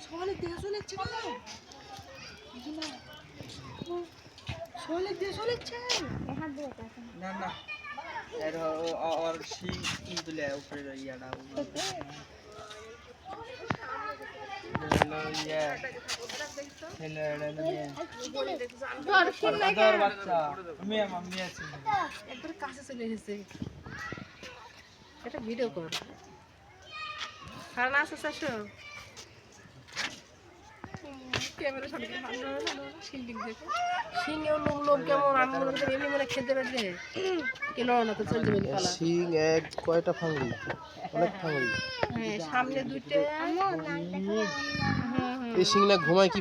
সোয়ালে দিয়ে চলেছে সোয়ালে দিয়ে চলেছে না না এর আর সি তুলে উপরে ইয়াটা ভিডিও কর খারাপ আছে সিং লোক কেমন আমি মনে করি এমনি মনে খেতে পারলে কেন না তো চলতে পারি সিং এক কয়টা ফাঙ্গি অনেক ফাঙ্গি হ্যাঁ সামনে দুইটা এই সিং না ঘুমায় কি